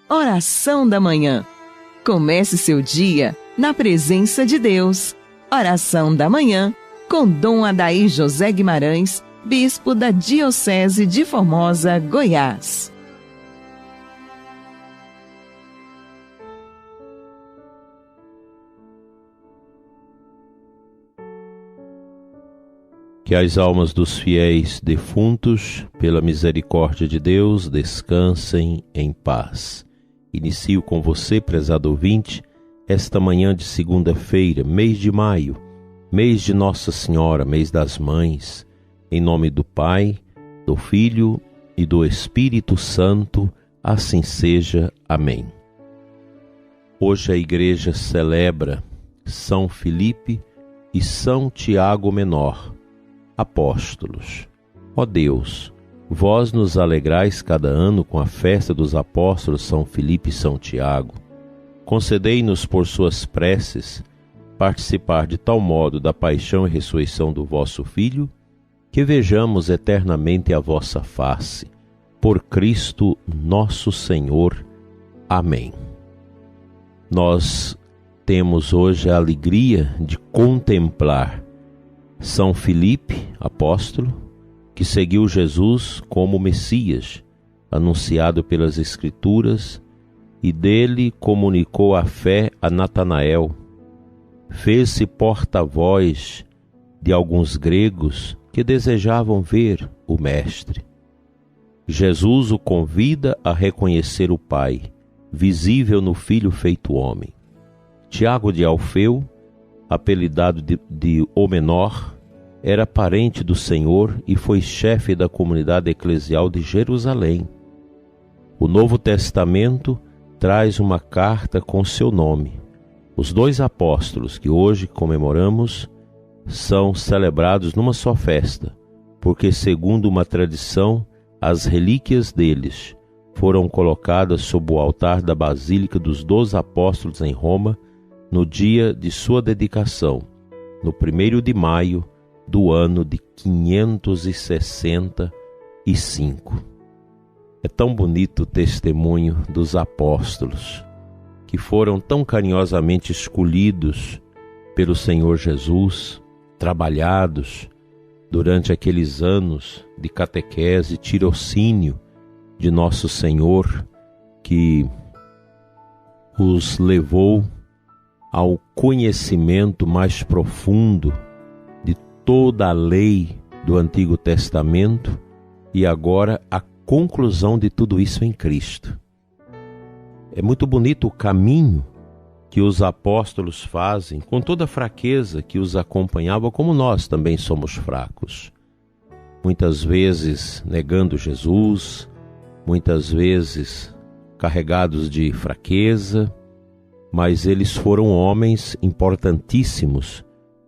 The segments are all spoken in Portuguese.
Oração da Manhã. Comece seu dia na presença de Deus. Oração da Manhã com Dom Adair José Guimarães, Bispo da Diocese de Formosa, Goiás. Que as almas dos fiéis defuntos, pela misericórdia de Deus, descansem em paz. Inicio com você, prezado ouvinte, esta manhã de segunda-feira, mês de maio, mês de Nossa Senhora, mês das Mães, em nome do Pai, do Filho e do Espírito Santo, assim seja. Amém. Hoje a Igreja celebra São Filipe e São Tiago Menor, apóstolos. Ó Deus, vós nos alegrais cada ano com a festa dos apóstolos São Filipe e São Tiago. Concedei-nos por suas preces participar de tal modo da paixão e ressurreição do vosso Filho, que vejamos eternamente a vossa face. Por Cristo nosso Senhor. Amém. Nós temos hoje a alegria de contemplar São Filipe, apóstolo, que seguiu Jesus como Messias, anunciado pelas Escrituras, e dele comunicou a fé a Natanael. Fez-se porta-voz de alguns gregos que desejavam ver o Mestre. Jesus o convida a reconhecer o Pai, visível no Filho feito homem. Tiago de Alfeu, apelidado de O Menor, era parente do Senhor e foi chefe da comunidade eclesial de Jerusalém. O Novo Testamento traz uma carta com seu nome. Os dois apóstolos que hoje comemoramos são celebrados numa só festa, porque, segundo uma tradição, as relíquias deles foram colocadas sob o altar da Basílica dos 12 Apóstolos em Roma, no dia de sua dedicação, no 1º de maio do ano de 565. É tão bonito o testemunho dos apóstolos, que foram tão carinhosamente escolhidos pelo Senhor Jesus, trabalhados durante aqueles anos de catequese e tirocínio de Nosso Senhor, que os levou ao conhecimento mais profundo de toda a lei do Antigo Testamento e agora a conclusão de tudo isso em Cristo. É muito bonito o caminho que os apóstolos fazem com toda a fraqueza que os acompanhava, como nós também somos fracos. Muitas vezes negando Jesus, muitas vezes carregados de fraqueza, mas eles foram homens importantíssimos,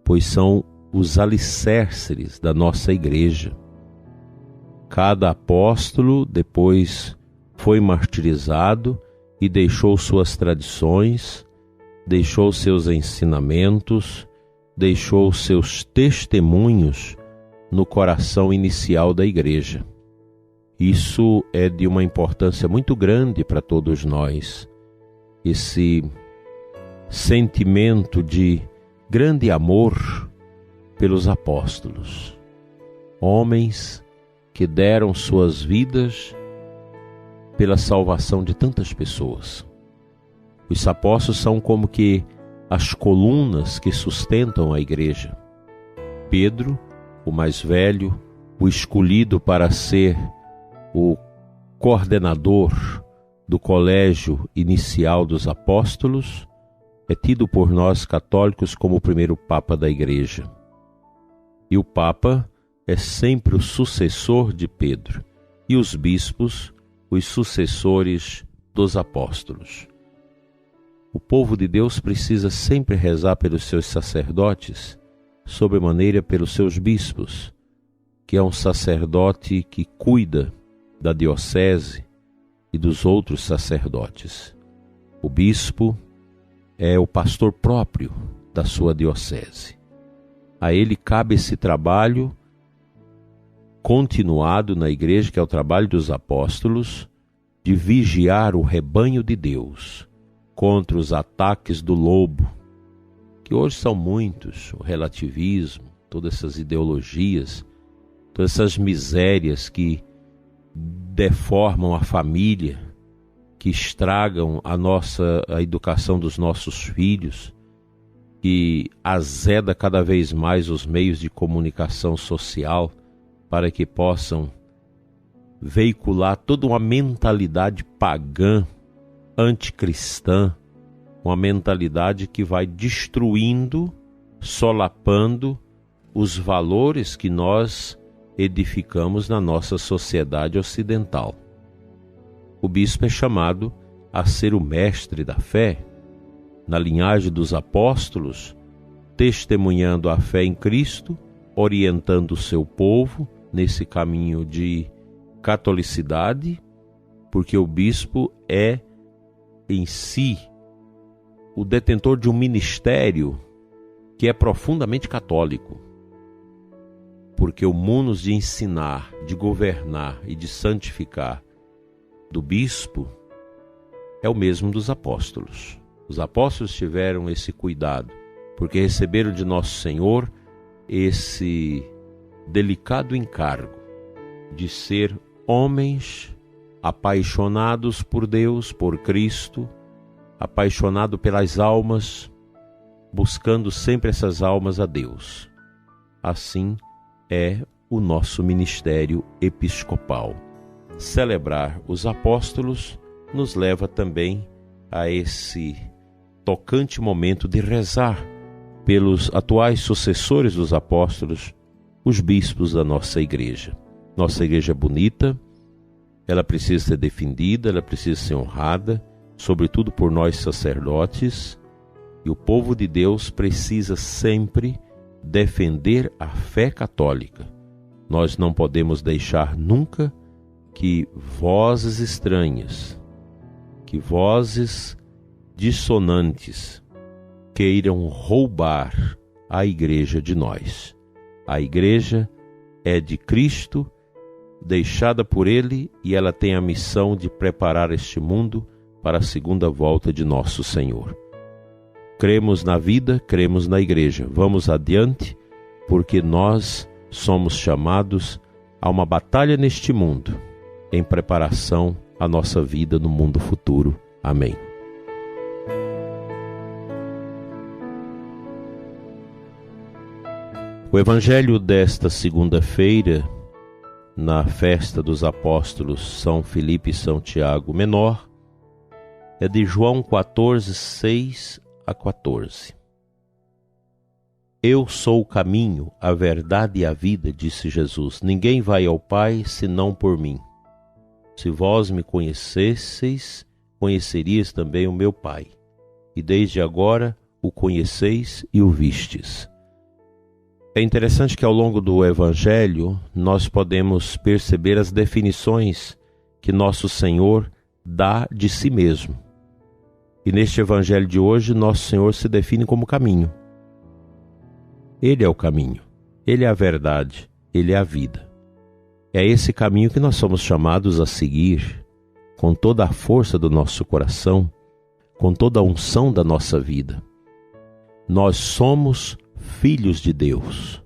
pois são os alicerces da nossa igreja. Cada apóstolo depois foi martirizado e deixou suas tradições, deixou seus ensinamentos, deixou seus testemunhos no coração inicial da igreja. Isso é de uma importância muito grande para todos nós. Esse sentimento de grande amor pelos apóstolos, homens que deram suas vidas pela salvação de tantas pessoas. Os apóstolos são como que as colunas que sustentam a igreja. Pedro, o mais velho, o escolhido para ser o coordenador do colégio inicial dos apóstolos, é tido por nós católicos como o primeiro Papa da Igreja. E o Papa é sempre o sucessor de Pedro, e os bispos, os sucessores dos apóstolos. O povo de Deus precisa sempre rezar pelos seus sacerdotes, sobremaneira pelos seus bispos, que é um sacerdote que cuida da diocese e dos outros sacerdotes. O bispo é o pastor próprio da sua diocese. A ele cabe esse trabalho continuado na igreja, que é o trabalho dos apóstolos, de vigiar o rebanho de Deus contra os ataques do lobo, que hoje são muitos, o relativismo, todas essas ideologias, todas essas misérias que deformam a família, que estragam a educação dos nossos filhos, que azeda cada vez mais os meios de comunicação social para que possam veicular toda uma mentalidade pagã, anticristã, uma mentalidade que vai destruindo, solapando os valores que nós edificamos na nossa sociedade ocidental. O bispo é chamado a ser o mestre da fé, na linhagem dos apóstolos, testemunhando a fé em Cristo, orientando o seu povo nesse caminho de catolicidade, porque o bispo é em si o detentor de um ministério que é profundamente católico, porque o munus de ensinar, de governar e de santificar do bispo é o mesmo dos apóstolos. Os apóstolos tiveram esse cuidado, porque receberam de Nosso Senhor esse delicado encargo de ser homens apaixonados por Deus, por Cristo, apaixonados pelas almas, buscando sempre essas almas a Deus. Assim é o nosso ministério episcopal. Celebrar os apóstolos nos leva também a esse tocante momento de rezar pelos atuais sucessores dos apóstolos, os bispos da nossa igreja. Nossa igreja é bonita, ela precisa ser defendida, ela precisa ser honrada, sobretudo por nós sacerdotes, e o povo de Deus precisa sempre defender a fé católica. Nós não podemos deixar nunca que vozes estranhas, que vozes dissonantes queiram roubar a igreja de nós. A igreja é de Cristo, deixada por Ele, e ela tem a missão de preparar este mundo para a segunda volta de nosso Senhor. Cremos na vida, cremos na igreja. Vamos adiante, porque nós somos chamados a uma batalha neste mundo, em preparação à nossa vida no mundo futuro. Amém. O evangelho desta segunda-feira, na festa dos apóstolos São Filipe e São Tiago Menor, é de João 14, 6 a 14. Eu sou o caminho, a verdade e a vida, disse Jesus. Ninguém vai ao Pai senão por mim. Se vós me conhecesseis, conhecerias também o meu Pai. E desde agora o conheceis e o vistes. É interessante que ao longo do Evangelho nós podemos perceber as definições que nosso Senhor dá de si mesmo. E neste Evangelho de hoje, nosso Senhor se define como caminho. Ele é o caminho, Ele é a verdade, Ele é a vida. É esse caminho que nós somos chamados a seguir com toda a força do nosso coração, com toda a unção da nossa vida. Nós somos filhos de Deus,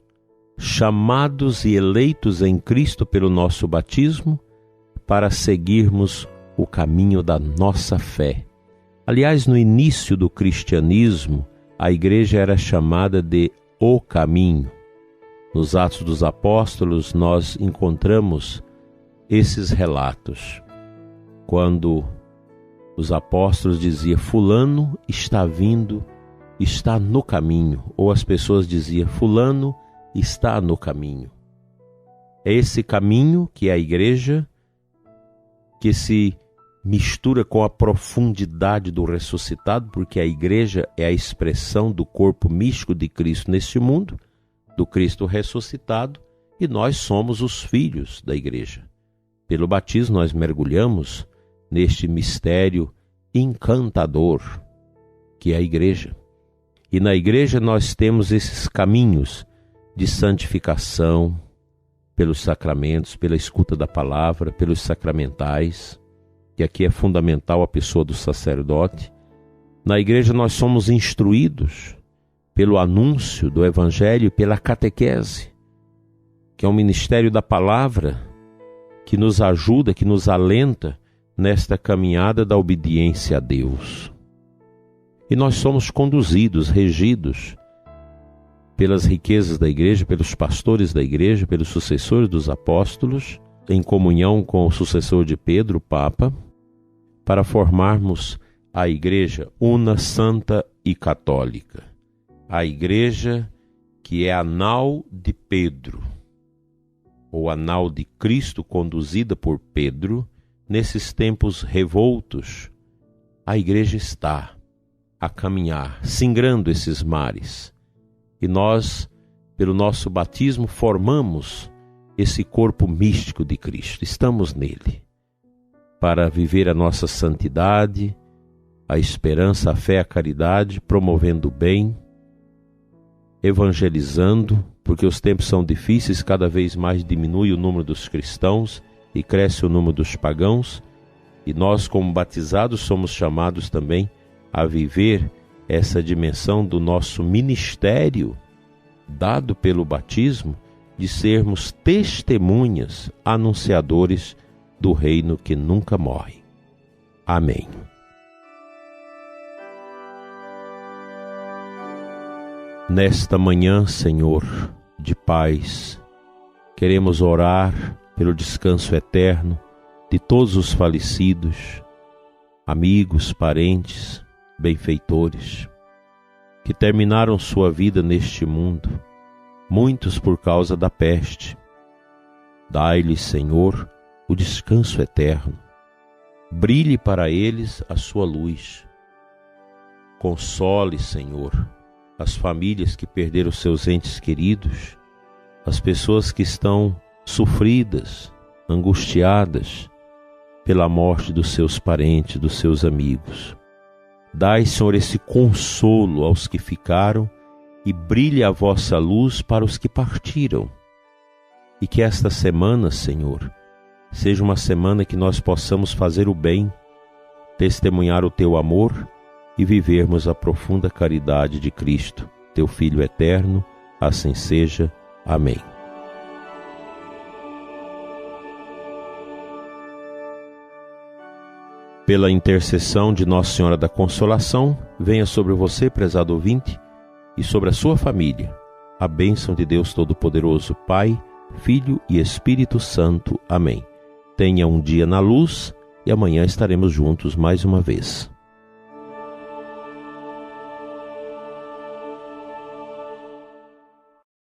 chamados e eleitos em Cristo pelo nosso batismo para seguirmos o caminho da nossa fé. Aliás, no início do cristianismo, a igreja era chamada de o caminho. Nos Atos dos Apóstolos, nós encontramos esses relatos, quando os apóstolos diziam, fulano está vindo, está no caminho, ou as pessoas diziam, fulano está no caminho. É esse caminho que é a igreja, que se mistura com a profundidade do ressuscitado, porque a igreja é a expressão do corpo místico de Cristo neste mundo, do Cristo ressuscitado, e nós somos os filhos da igreja. Pelo batismo nós mergulhamos neste mistério encantador que é a igreja. E na igreja nós temos esses caminhos de santificação pelos sacramentos, pela escuta da palavra, pelos sacramentais. que aqui é fundamental a pessoa do sacerdote. Na igreja nós somos instruídos pelo anúncio do Evangelho e pela catequese, que é um ministério da palavra que nos ajuda, que nos alenta nesta caminhada da obediência a Deus. E nós somos conduzidos, regidos pelas riquezas da igreja, pelos pastores da igreja, pelos sucessores dos apóstolos, em comunhão com o sucessor de Pedro, o Papa, para formarmos a igreja una, santa e católica. A igreja que é a nau de Pedro, ou a nau de Cristo conduzida por Pedro, nesses tempos revoltos. A igreja está a caminhar, singrando esses mares. E nós, pelo nosso batismo, formamos esse corpo místico de Cristo. Estamos nele para viver a nossa santidade, a esperança, a fé, a caridade, promovendo o bem, evangelizando, porque os tempos são difíceis, cada vez mais diminui o número dos cristãos e cresce o número dos pagãos, e nós, como batizados, somos chamados também a viver essa dimensão do nosso ministério, dado pelo batismo, de sermos testemunhas, anunciadores do reino que nunca morre. Amém. Nesta manhã, Senhor, de paz, queremos orar pelo descanso eterno de todos os falecidos, amigos, parentes, benfeitores, que terminaram sua vida neste mundo, muitos por causa da peste. Dai-lhes, Senhor, o descanso eterno. Brilhe para eles a sua luz. Console, Senhor, as famílias que perderam seus entes queridos, as pessoas que estão sofridas, angustiadas pela morte dos seus parentes, dos seus amigos. Dai, Senhor, esse consolo aos que ficaram e brilhe a vossa luz para os que partiram. E que esta semana, Senhor, seja uma semana que nós possamos fazer o bem, testemunhar o Teu amor e vivermos a profunda caridade de Cristo, Teu Filho eterno. Assim seja. Amém. Pela intercessão de Nossa Senhora da Consolação, venha sobre você, prezado ouvinte, e sobre a sua família, a bênção de Deus Todo-Poderoso, Pai, Filho e Espírito Santo. Amém. Tenha um dia na luz e amanhã estaremos juntos mais uma vez.